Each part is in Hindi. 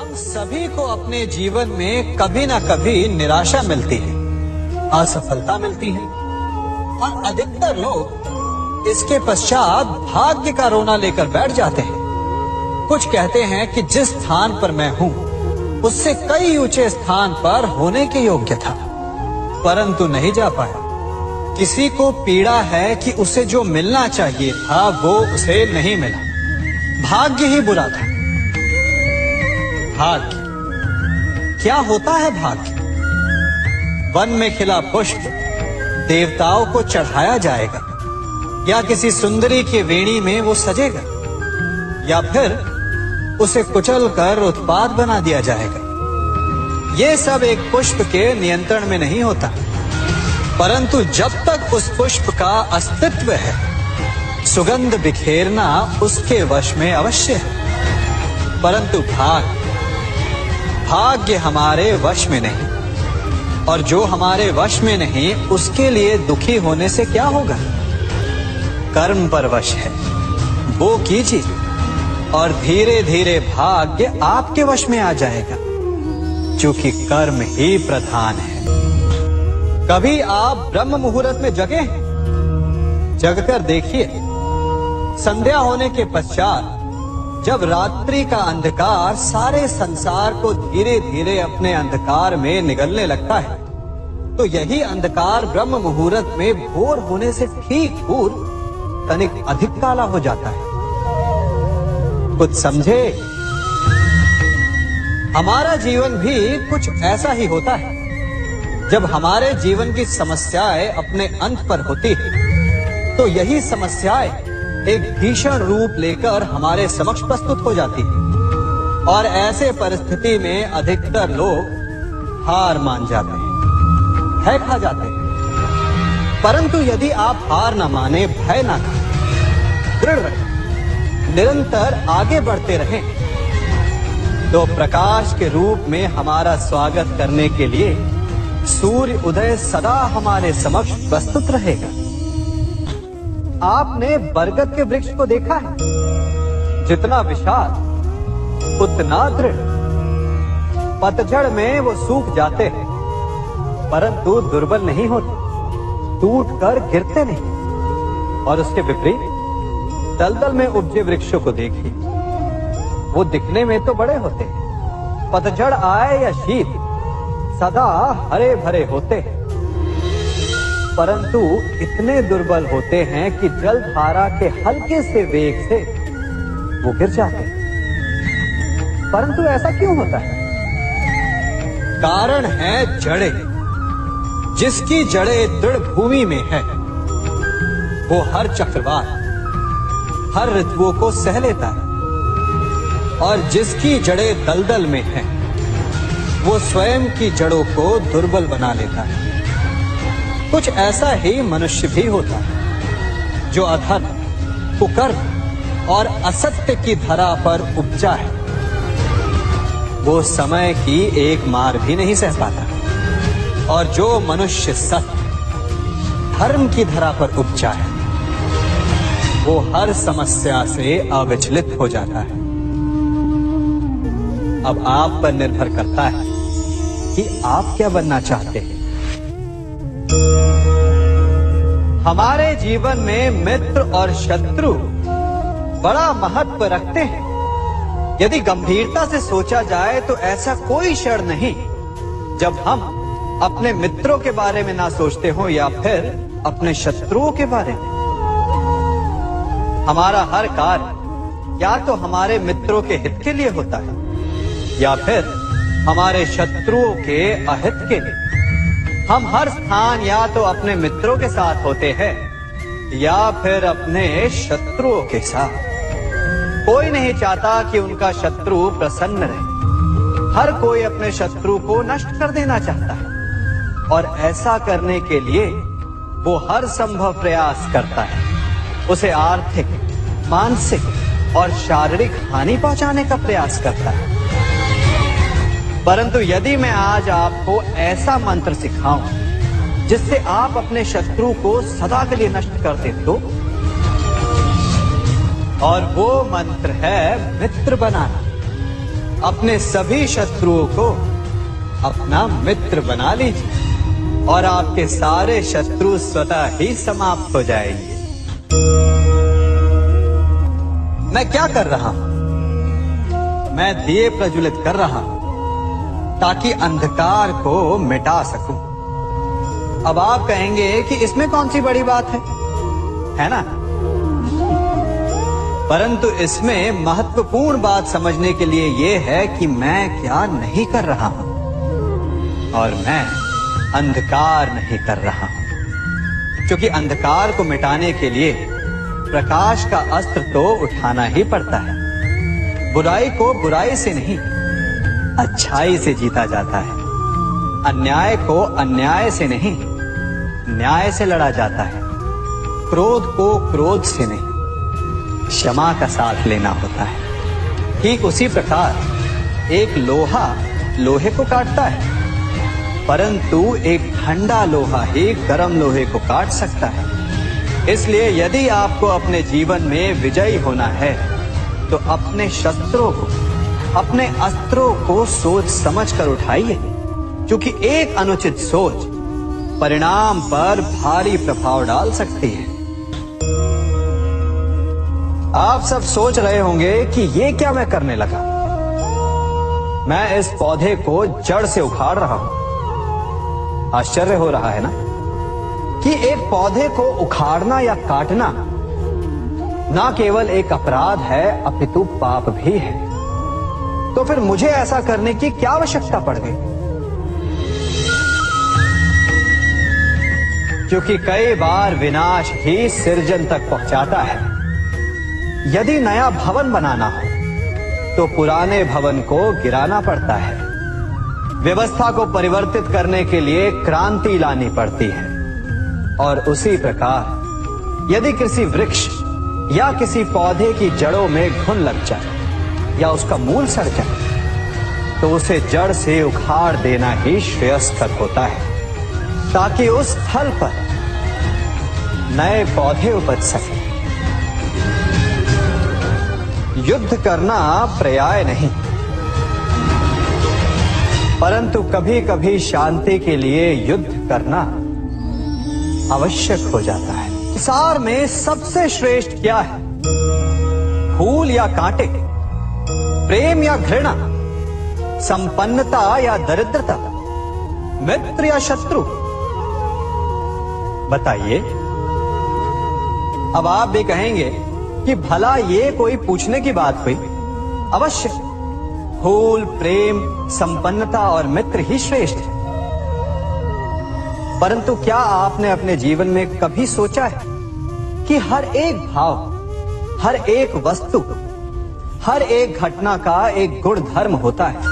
हम सभी को अपने जीवन में कभी ना कभी निराशा मिलती है, असफलता मिलती है और अधिकतर लोग इसके पश्चात भाग्य का रोना लेकर बैठ जाते हैं। कुछ कहते हैं कि जिस स्थान पर मैं हूं उससे कई ऊंचे स्थान पर होने के योग्य था, परंतु नहीं जा पाया। किसी को पीड़ा है कि उसे जो मिलना चाहिए था वो उसे नहीं मिला, भाग्य ही बुरा था। भाग्य क्या होता है? भाग्य वन में खिला पुष्प देवताओं को चढ़ाया जाएगा, या किसी सुंदरी की वेणी में वो सजेगा, या फिर उसे कुचलकर उत्पात बना दिया जाएगा। ये सब एक पुष्प के नियंत्रण में नहीं होता, परंतु जब तक उस पुष्प का अस्तित्व है, सुगंध बिखेरना उसके वश में अवश्य है। परंतु भाग्य हमारे वश में नहीं, और जो हमारे वश में नहीं उसके लिए दुखी होने से क्या होगा? कर्म पर वश है, वो कीजिए और धीरे धीरे भाग्य आपके वश में आ जाएगा, क्योंकि कर्म ही प्रधान है। कभी आप ब्रह्म मुहूर्त में जगे? जगकर देखिए, संध्या होने के पश्चात जब रात्रि का अंधकार सारे संसार को धीरे धीरे अपने अंधकार में निगलने लगता है, तो यही अंधकार ब्रह्म मुहूर्त में भोर होने से ठीक पूर्व तनिक अधिक काला हो जाता है। कुछ समझे? हमारा जीवन भी कुछ ऐसा ही होता है। जब हमारे जीवन की समस्याएं अपने अंत पर होती है, तो यही समस्याएं एक भीषण रूप लेकर हमारे समक्ष प्रस्तुत हो जाती है, और ऐसे परिस्थिति में अधिकतर लोग हार मान जाते हैं, भय खा जाते हैं। परंतु यदि आप हार न माने, भय न खाएं, दृढ़ रहें, निरंतर आगे बढ़ते रहें, तो प्रकाश के रूप में हमारा स्वागत करने के लिए सूर्य उदय सदा हमारे समक्ष प्रस्तुत रहेगा। आपने बरगद के वृक्ष को देखा है? जितना विशाल उतना दृढ़। पतझड़ में वो सूख जाते हैं, परंतु दुर्बल नहीं होते, टूटकर गिरते नहीं। और उसके विपरीत दलदल में उपजे वृक्षों को देखिए, वो दिखने में तो बड़े होते हैं, पतझड़ आए या शीत सदा हरे भरे होते हैं, परंतु इतने दुर्बल होते हैं कि जल धारा के हल्के से वेग से वो गिर जाते हैं। परंतु ऐसा क्यों होता है? कारण है जड़ें। जिसकी जड़ें दृढ़ भूमि में है, वो हर चक्रवात, हर ऋतुओं को सह लेता है, और जिसकी जड़ें दलदल में है, वो स्वयं की जड़ों को दुर्बल बना लेता है। कुछ ऐसा ही मनुष्य भी होता है, जो अधर्म, कुकर्म और असत्य की धरा पर उपजा है। वो समय की एक मार भी नहीं सह पाता, और जो मनुष्य सत्य, धर्म की धरा पर उपजा है, वो हर समस्या से अविचलित हो जाता है। अब आप पर निर्भर करता है कि आप क्या बनना चाहते हैं। हमारे जीवन में मित्र और शत्रु बड़ा महत्व रखते हैं। यदि गंभीरता से सोचा जाए तो ऐसा कोई क्षण नहीं जब हम अपने मित्रों के बारे में ना सोचते हो, या फिर अपने शत्रुओं के बारे में। हमारा हर कार्य या तो हमारे मित्रों के हित के लिए होता है, या फिर हमारे शत्रुओं के अहित के लिए। हम हर स्थान या तो अपने मित्रों के साथ होते हैं, या फिर अपने शत्रुओं के साथ। कोई नहीं चाहता कि उनका शत्रु प्रसन्न रहे। हर कोई अपने शत्रु को नष्ट कर देना चाहता है, और ऐसा करने के लिए वो हर संभव प्रयास करता है। उसे आर्थिक, मानसिक और शारीरिक हानि पहुंचाने का प्रयास करता है। परंतु यदि मैं आज आपको ऐसा मंत्र सिखाऊं जिससे आप अपने शत्रु को सदा के लिए नष्ट कर दे, तो और वो मंत्र है मित्र बनाना। अपने सभी शत्रुओं को अपना मित्र बना लीजिए और आपके सारे शत्रु स्वतः ही समाप्त हो जाएंगे। मैं क्या कर रहा हूं? मैं दिए प्रज्वलित कर रहा हूं ताकि अंधकार को मिटा सकूं। अब आप कहेंगे कि इसमें कौन सी बड़ी बात है ना? परंतु इसमें महत्वपूर्ण बात समझने के लिए यह है कि मैं क्या नहीं कर रहा हूं, और मैं अंधकार नहीं कर रहा हूं। क्योंकि अंधकार को मिटाने के लिए प्रकाश का अस्त्र तो उठाना ही पड़ता है। बुराई को बुराई से नहीं, अच्छाई से जीता जाता है। अन्याय को अन्याय से नहीं, न्याय से लड़ा जाता है। क्रोध को क्रोध से नहीं, क्षमा का साथ लेना होता है। ठीक उसी प्रकार एक लोहा लोहे को काटता है, परंतु एक ठंडा लोहा ही गर्म लोहे को काट सकता है। इसलिए यदि आपको अपने जीवन में विजयी होना है तो अपने शस्त्रों को, अपने अस्त्रों को सोच समझ कर उठाइए, क्योंकि एक अनुचित सोच परिणाम पर भारी प्रभाव डाल सकती है। आप सब सोच रहे होंगे कि ये क्या मैं करने लगा? मैं इस पौधे को जड़ से उखाड़ रहा हूं। आश्चर्य हो रहा है ना कि एक पौधे को उखाड़ना या काटना ना केवल एक अपराध है अपितु पाप भी है। तो फिर मुझे ऐसा करने की क्या आवश्यकता पड़ गई? क्योंकि कई बार विनाश ही सृजन तक पहुंचाता है। यदि नया भवन बनाना हो तो पुराने भवन को गिराना पड़ता है। व्यवस्था को परिवर्तित करने के लिए क्रांति लानी पड़ती है। और उसी प्रकार यदि किसी वृक्ष या किसी पौधे की जड़ों में घुन लग जाए या उसका मूल सड़ जाए तो उसे जड़ से उखाड़ देना ही श्रेयस्कर होता है, ताकि उस स्थल पर नए पौधे उपज सके। युद्ध करना पर्याय नहीं, परंतु कभी कभी शांति के लिए युद्ध करना आवश्यक हो जाता है। संसार में सबसे श्रेष्ठ क्या है? फूल या कांटे, प्रेम या घृणा, संपन्नता या दरिद्रता, मित्र या शत्रु? बताइए। अब आप भी कहेंगे कि भला ये कोई पूछने की बात हुई? अवश्य, फूल, प्रेम, संपन्नता और मित्र ही श्रेष्ठ है। परंतु क्या आपने अपने जीवन में कभी सोचा है कि हर एक भाव, हर एक वस्तु, हर एक घटना का एक गुण धर्म होता है?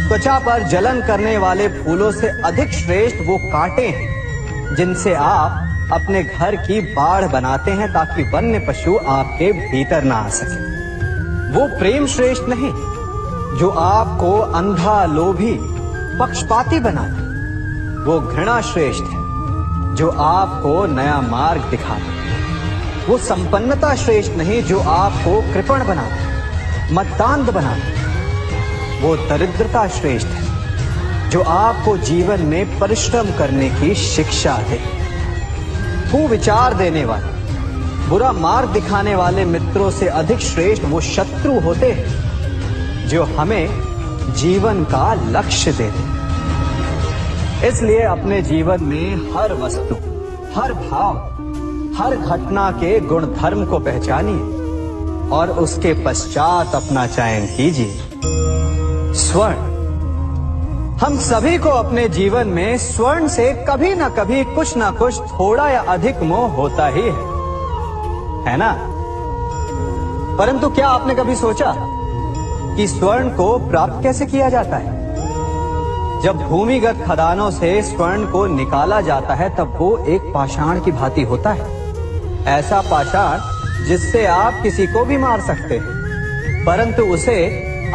त्वचा पर जलन करने वाले फूलों से अधिक श्रेष्ठ वो कांटे हैं जिनसे आप अपने घर की बाढ़ बनाते हैं ताकि वन्य पशु आपके भीतर ना आ सके। वो प्रेम श्रेष्ठ नहीं जो आपको अंधा, लोभी, पक्षपाती बनाता। वो घृणा श्रेष्ठ है जो आपको नया मार्ग दिखाता। वो संपन्नता श्रेष्ठ नहीं जो आपको कृपण बनाता, मतदान बनाता। वो दरिद्रता श्रेष्ठ है जो आपको जीवन में परिश्रम करने की शिक्षा दे। कुविचार देने वाले, बुरा मार्ग दिखाने वाले मित्रों से अधिक श्रेष्ठ वो शत्रु होते हैं जो हमें जीवन का लक्ष्य देते। इसलिए अपने जीवन में हर वस्तु, हर भाव, हर घटना के गुण धर्म को पहचानिए और उसके पश्चात अपना चयन कीजिए। स्वर्ण। हम सभी को अपने जीवन में स्वर्ण से कभी ना कभी कुछ ना कुछ थोड़ा या अधिक मोह होता ही है ना? परंतु क्या आपने कभी सोचा कि स्वर्ण को प्राप्त कैसे किया जाता है? जब भूमिगत खदानों से स्वर्ण को निकाला जाता है तब वो एक पाषाण की भांति होता है। ऐसा पाषाण जिससे आप किसी को भी मार सकते हैं, परंतु उसे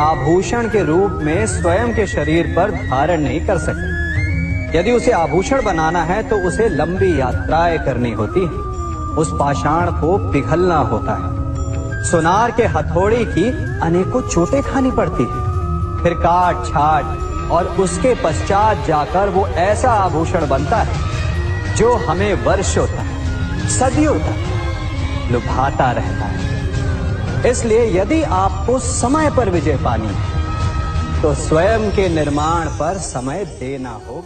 आभूषण के रूप में स्वयं के शरीर पर धारण नहीं कर सकते। यदि उसे आभूषण बनाना है तो उसे लंबी यात्राएं करनी होती है। उस पाषाण को पिघलना होता है। सुनार के हथौड़ी की अनेकों चोटें खानी पड़ती है। फिर काट छाट और उसके पश्चात जाकर वो ऐसा आभूषण बनता है जो हमें वर्षों तक, सदियों तक लुभाता रहता है। इसलिए यदि आपको समय पर विजय पानी है तो स्वयं के निर्माण पर समय देना होगा।